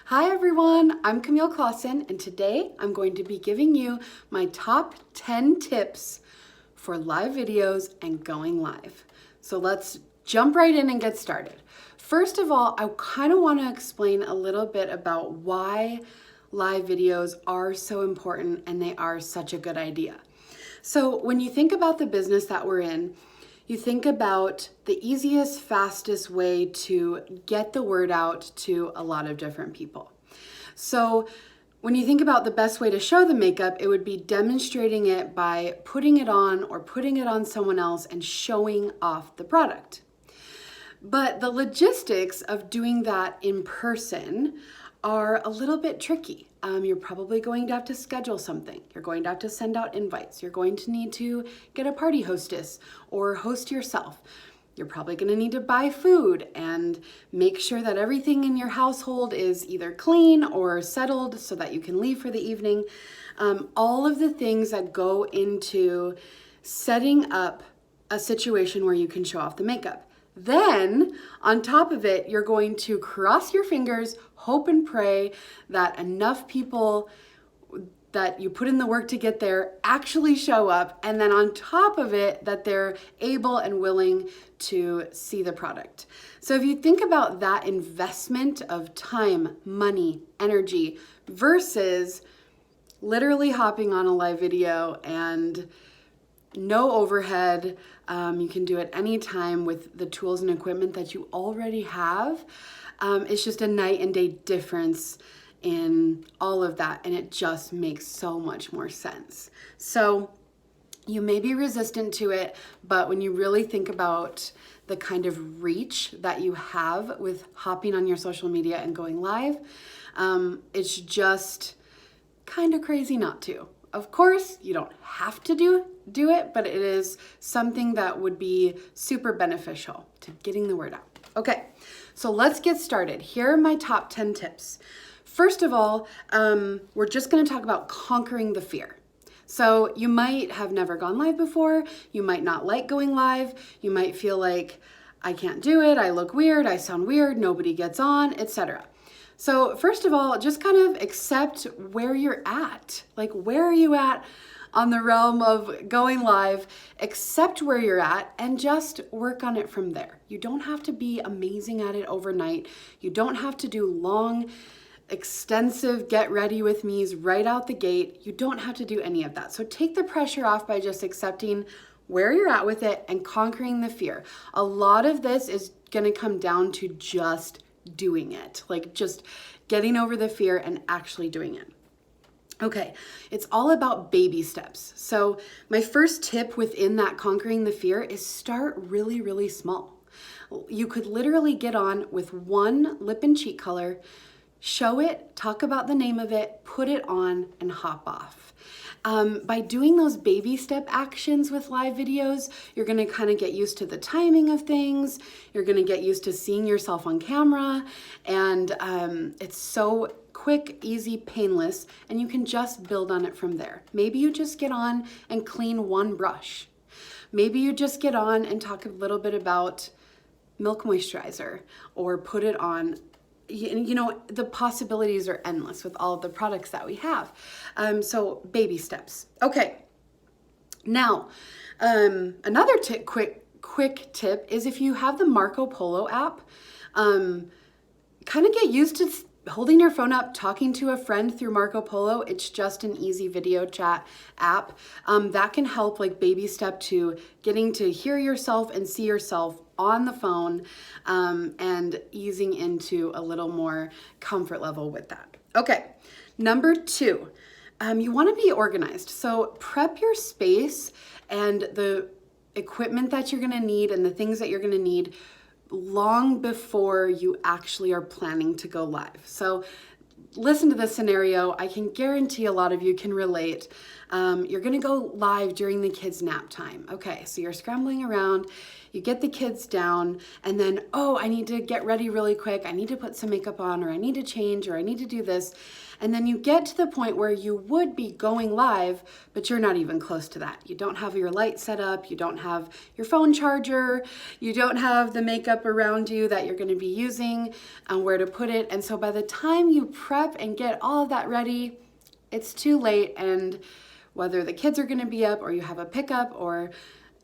Hi everyone, I'm Camille Clausen, and today I'm going to be giving you my top 10 tips for live videos and going live. So let's jump right in and get started. First of all, I kind of want to explain a little bit about why live videos are so important and they are such a good idea. So when you think about the business that we're in, you think about the easiest, fastest way to get the word out to a lot of different people. So when you think about the best way to show the makeup, it would be demonstrating it by putting it on or putting it on someone else and showing off the product. But the logistics of doing that in person are a little bit tricky. You're probably going to have to schedule something. You're going to have to send out invites. You're going to need to get a party hostess or host yourself. You're probably going to need to buy food and make sure that everything in your household is either clean or settled so that you can leave for the evening. All of the things that go into setting up a situation where you can show off the makeup. Then, on top of it, you're going to cross your fingers, hope and pray that enough people that you put in the work to get there actually show up, and then on top of it, that they're able and willing to see the product. So if you think about that investment of time, money, energy versus literally hopping on a live video and no overhead, you can do it anytime with the tools and equipment that you already have. It's just a night and day difference in all of that, and it just makes so much more sense. So you may be resistant to it, but when you really think about the kind of reach that you have with hopping on your social media and going live, it's just kind of crazy not to. Of course, you don't have to do it, but it is something that would be super beneficial to getting the word out. Okay, so let's get started. Here are my top 10 tips. First of all, we're just going to talk about conquering the fear. So you might have never gone live before. You might not like going live. You might feel like, I can't do it. I look weird. I sound weird. Nobody gets on, etc. So first of all, just kind of accept where you're at. Like, where are you at on the realm of going live? Accept where you're at and just work on it from there. You don't have to be amazing at it overnight. You don't have to do long, extensive get ready with me's right out the gate. You don't have to do any of that. So take the pressure off by just accepting where you're at with it and conquering the fear. A lot of this is going to come down to just doing it, like just getting over the fear and actually doing it. Okay, it's all about baby steps. So my first tip within that conquering the fear is start really, really small. You could literally get on with one lip and cheek color, show it, talk about the name of it, put it on, and hop off. By doing those baby step actions with live videos, you're going to kind of get used to the timing of things. You're going to get used to seeing yourself on camera, and it's so quick, easy, painless, and you can just build on it from there. Maybe you just get on and clean one brush. Maybe you just get on and talk a little bit about milk moisturizer or put it on. You know, the possibilities are endless with all of the products that we have. So baby steps. Okay. Now, another quick tip is if you have the Marco Polo app, kind of get used to holding your phone up, talking to a friend through Marco Polo. It's just an easy video chat app. That can help, like, baby step to getting to hear yourself and see yourself on the phone, and easing into a little more comfort level with that. Okay, number 2, you want to be organized. So prep your space and the equipment that you're going to need and the things that you're going to need long before you actually are planning to go live. So listen to this scenario. I can guarantee a lot of you can relate. You're going to go live during the kids' nap time. Okay, so you're scrambling around. you get the kids down, and then, oh, I need to get ready really quick. I need to put some makeup on, or I need to change, or I need to do this. And then you get to the point where you would be going live, but you're not even close to that. You don't have your light set up, you don't have your phone charger, you don't have the makeup around you that you're gonna be using, and where to put it. And so by the time you prep and get all of that ready, it's too late. And whether the kids are gonna be up, or you have a pickup, or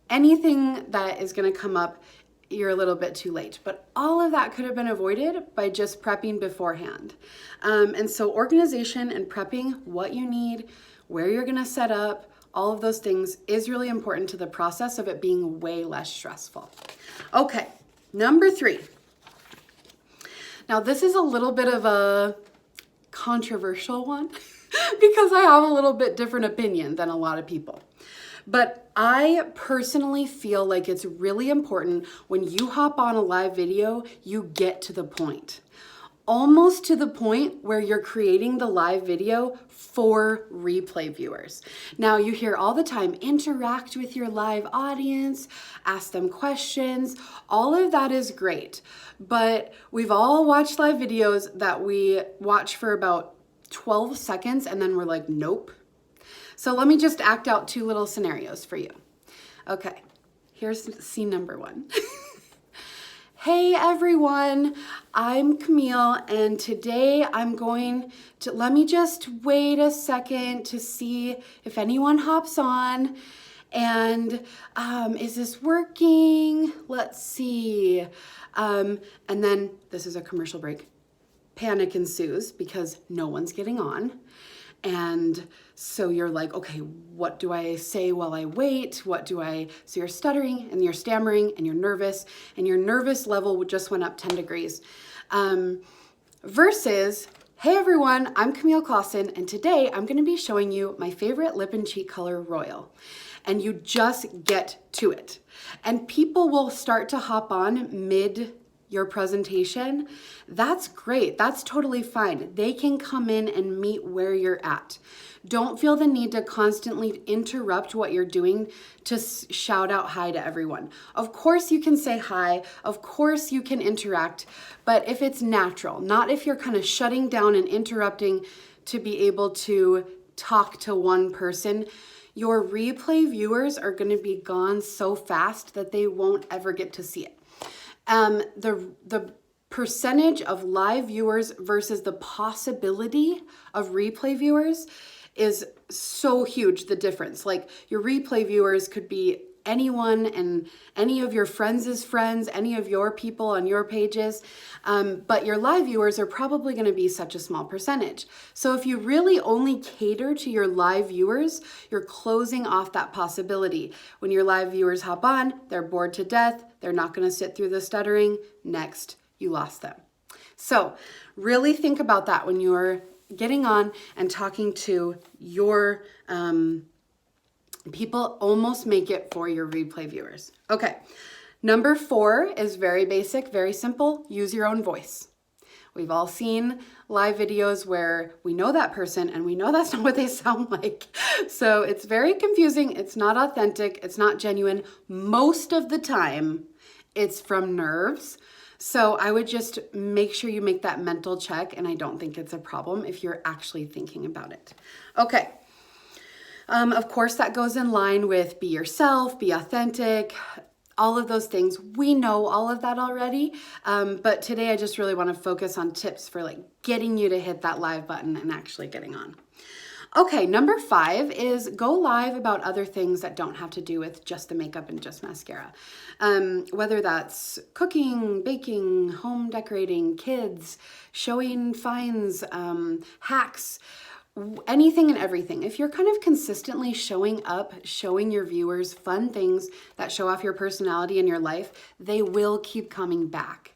anything that is gonna come up, you're a little bit too late. But all of that could have been avoided by just prepping beforehand. And so organization and prepping what you need, where you're gonna set up, all of those things is really important to the process of it being way less stressful. Okay, number 3. Now this is a little bit of a controversial one because I have a little bit different opinion than a lot of people. But I personally feel like it's really important when you hop on a live video, you get to the point. Almost to the point where you're creating the live video for replay viewers. Now you hear all the time, interact with your live audience, ask them questions. All of that is great, but we've all watched live videos that we watch for about 12 seconds and then we're like, nope. So let me just act out 2 little scenarios for you. Okay, here's scene number 1. Hey everyone, I'm Camille, and today I'm going to, let me just wait a second to see if anyone hops on. And is this working? Let's see. And then this is a commercial break. Panic ensues because no one's getting on. And so you're like, okay, what do I say while I wait? So you're stuttering and you're stammering and you're nervous, and your nervous level just went up 10 degrees. Versus, hey everyone, I'm Camille Clausen, and today I'm gonna be showing you my favorite lip and cheek color, Royal. And you just get to it. And people will start to hop on mid your presentation. That's great. That's totally fine. They can come in and meet where you're at. Don't feel the need to constantly interrupt what you're doing to shout out hi to everyone. Of course you can say hi. Of course you can interact, but if it's natural, not if you're kind of shutting down and interrupting to be able to talk to one person, your replay viewers are going to be gone so fast that they won't ever get to see it. The percentage of live viewers versus the possibility of replay viewers is so huge, the difference. Like your replay viewers could be anyone and any of your friends' friends, any of your people on your pages, but your live viewers are probably going to be such a small percentage. So if you really only cater to your live viewers, you're closing off that possibility. When your live viewers hop on, they're bored to death, they're not going to sit through the stuttering. Next, you lost them. So really think about that when you're getting on and talking to your people. Almost make it for your replay viewers. Okay, number 4 is very basic, very simple. Use your own voice. We've all seen live videos where we know that person and we know that's not what they sound like. So it's very confusing. It's not authentic. It's not genuine. Most of the time, it's from nerves. So I would just make sure you make that mental check, and I don't think it's a problem if you're actually thinking about it. Okay. Of course, that goes in line with be yourself, be authentic, all of those things. We know all of that already, but today I just really want to focus on tips for like getting you to hit that live button and actually getting on. Okay, number 5 is go live about other things that don't have to do with just the makeup and just mascara. Whether that's cooking, baking, home decorating, kids, showing finds, hacks, anything and everything. If you're kind of consistently showing up, showing your viewers fun things that show off your personality in your life, they will keep coming back.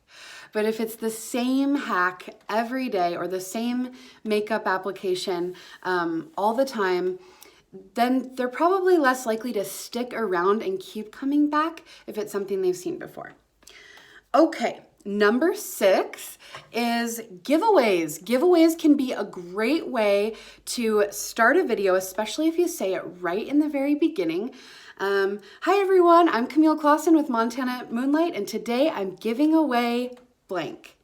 But if it's the same hack every day or the same makeup application all the time, then they're probably less likely to stick around and keep coming back if it's something they've seen before. Okay, number 6 is giveaways. Giveaways can be a great way to start a video, especially if you say it right in the very beginning. Hi everyone, I'm Camille Clausen with Montana Moonlight, and today I'm giving away blank.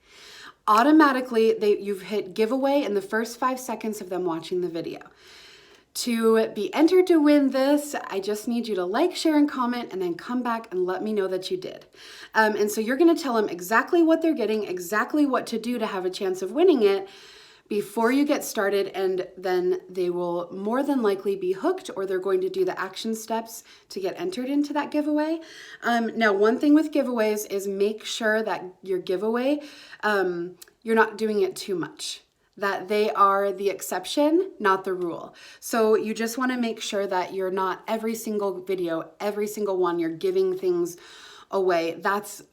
Automatically, you've hit giveaway in the first 5 seconds of them watching the video. To be entered to win this, I just need you to like, share, and comment, and then come back and let me know that you did. And so you're gonna tell them exactly what they're getting, exactly what to do to have a chance of winning it before you get started, and then they will more than likely be hooked, or they're going to do the action steps to get entered into that giveaway. Now, one thing with giveaways is make sure that your giveaway, you're not doing it too much, that they are the exception, not the rule. So you just wanna make sure that you're not every single video, every single one, you're giving things away. That's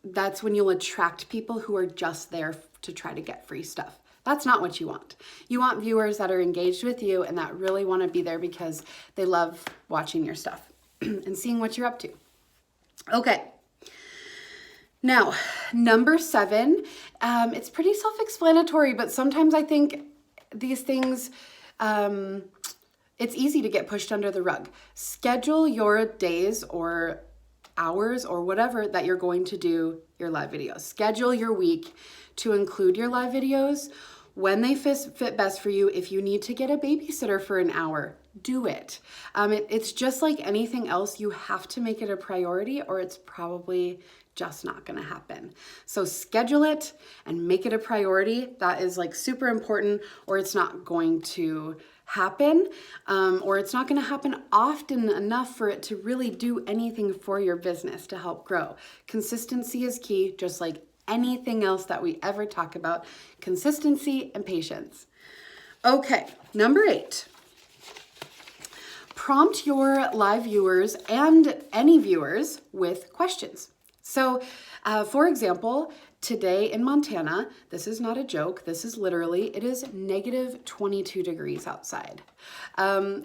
when you'll attract people who are just there to try to get free stuff. That's not what you want. You want viewers that are engaged with you and that really want to be there because they love watching your stuff and seeing what you're up to. Okay. Now, number 7, it's pretty self-explanatory, but sometimes I think these things, it's easy to get pushed under the rug. Schedule your days or hours or whatever that you're going to do your live videos. Schedule your week to include your live videos when they fit best for you. If you need to get a babysitter for an hour, do it. It's just like anything else. You have to make it a priority or it's probably just not gonna happen. So schedule it and make it a priority. That is like super important, or it's not going to happen, or it's not gonna happen often enough for it to really do anything for your business to help grow. Consistency is key, just like anything else that we ever talk about. Consistency and patience. Okay, number 8. Prompt your live viewers and any viewers with questions. So, for example, today in Montana, this is not a joke, this is literally, it is negative 22 degrees outside.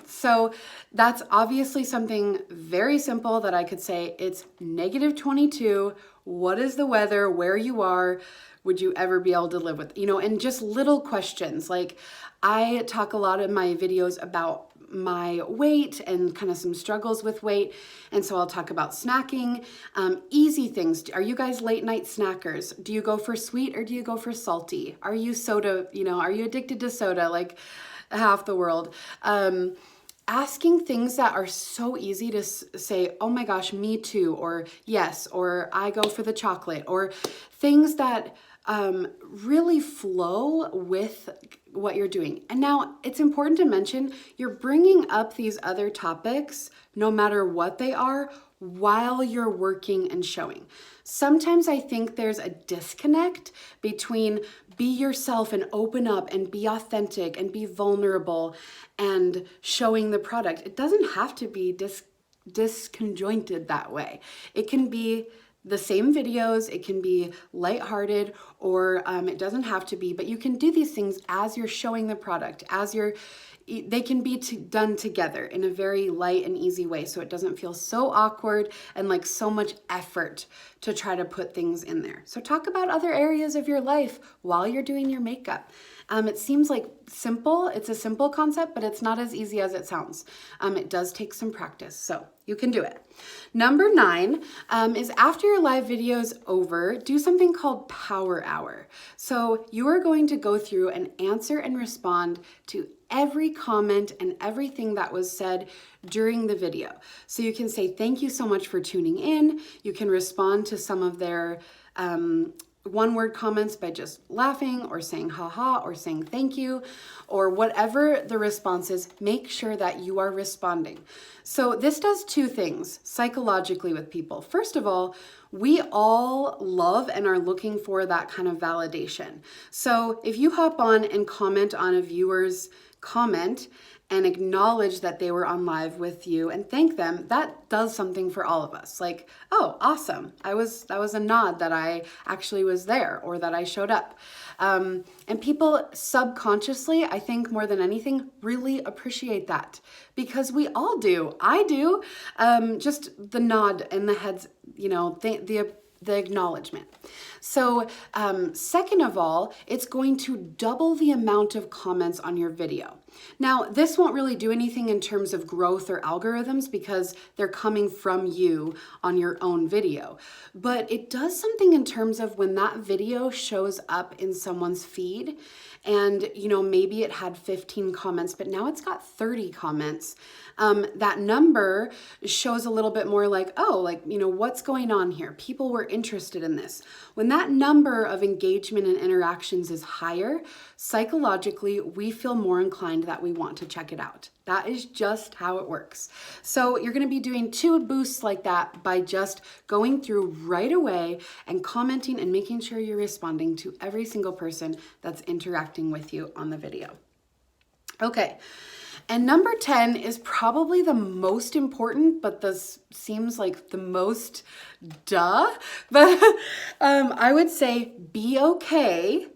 So that's obviously something very simple that I could say, it's negative 22, what is the weather, where you are, would you ever be able to live with, and just little questions. Like I talk a lot in my videos about my weight and kind of some struggles with weight. And so I'll talk about snacking, easy things. Are you guys late night snackers? Do you go for sweet or do you go for salty? Are you soda, are you addicted to soda like half the world? Asking things that are so easy to say, oh my gosh, me too, or yes, or I go for the chocolate, or things that really flow with what you're doing. And now it's important to mention you're bringing up these other topics, no matter what they are, while you're working and showing. Sometimes I think there's a disconnect between be yourself and open up and be authentic and be vulnerable and showing the product. It doesn't have to be disconjointed that way. It can be the same videos, it can be lighthearted, or it doesn't have to be, but you can do these things as you're showing the product, they can be done together in a very light and easy way, so it doesn't feel so awkward and like so much effort to try to put things in there. So talk about other areas of your life while you're doing your makeup. It seems like simple, it's a simple concept, but it's not as easy as it sounds. It does take some practice, so you can do it. Number 9 is after your live video is over, do something called Power Hour. So you are going to go through and answer and respond to every comment and everything that was said during the video. So you can say, thank you so much for tuning in. You can respond to some of their one-word comments by just laughing or saying haha or saying thank you or whatever the response is. Make sure that you are responding. So this does 2 things psychologically with people. First of all, we all love and are looking for that kind of validation. So if you hop on and comment on a viewer's comment and acknowledge that they were on live with you and thank them, that does something for all of us. Like, oh, awesome. That was a nod that I actually was there or that I showed up. And people subconsciously, I think more than anything, really appreciate that because we all do. I do. Just the nod and the heads, the the acknowledgement. So second of all, it's going to double the amount of comments on your video. Now, this won't really do anything in terms of growth or algorithms because they're coming from you on your own video. But it does something in terms of when that video shows up in someone's feed and, you know, maybe it had 15 comments, but now it's got 30 comments. That number shows a little bit more like, oh, like, you know, what's going on here? People were interested in this. When that number of engagement and interactions is higher, psychologically, we feel more inclined that we want to check it out. That is just how it works. So you're going to be doing 2 boosts like that by just going through right away and commenting and making sure you're responding to every single person that's interacting with you on the video. Okay. And number 10 is probably the most important, but this seems like the most duh. But I would say be okay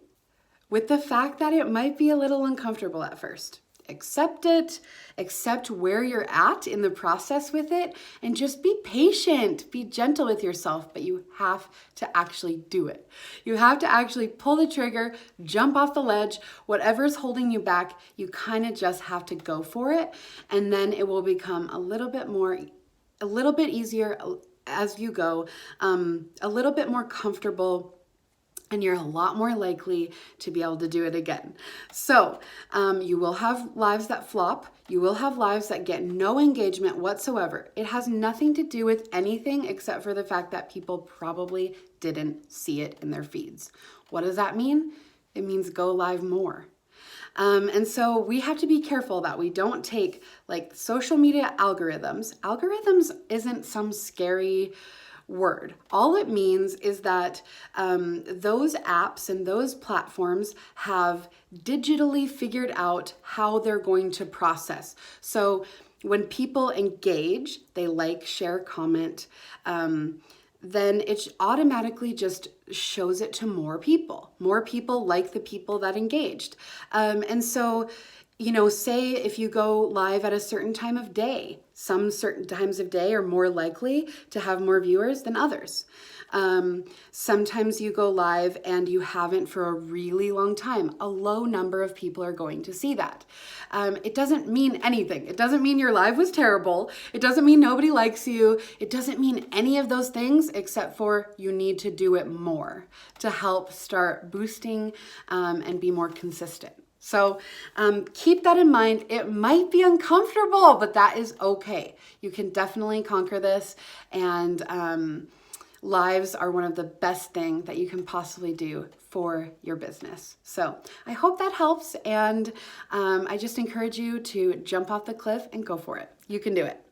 with the fact that it might be a little uncomfortable at first. Accept it, accept where you're at in the process with it, and just be patient, be gentle with yourself, but you have to actually do it. You have to actually pull the trigger, jump off the ledge, whatever's holding you back, you kind of just have to go for it, and then it will become a little bit easier as you go, a little bit more comfortable, and you're a lot more likely to be able to do it again. So you will have lives that flop. You will have lives that get no engagement whatsoever. It has nothing to do with anything except for the fact that people probably didn't see it in their feeds. What does that mean? It means go live more. And so we have to be careful that we don't take like social media algorithms. Algorithms isn't some scary word. All it means is that those apps and those platforms have digitally figured out how they're going to process. So when people engage, they like, share, comment, then it automatically just shows it to more people. More people like the people that engaged. And so, you know, say if you go live at a certain time of day, some certain times of day are more likely to have more viewers than others. Sometimes you go live and you haven't for a really long time. A low number of people are going to see that. It doesn't mean anything. It doesn't mean your live was terrible. It doesn't mean nobody likes you. It doesn't mean any of those things except for you need to do it more to help start boosting and be more consistent. So keep that in mind. It might be uncomfortable, but that is okay. You can definitely conquer this, and lives are one of the best things that you can possibly do for your business. So I hope that helps, and I just encourage you to jump off the cliff and go for it. You can do it.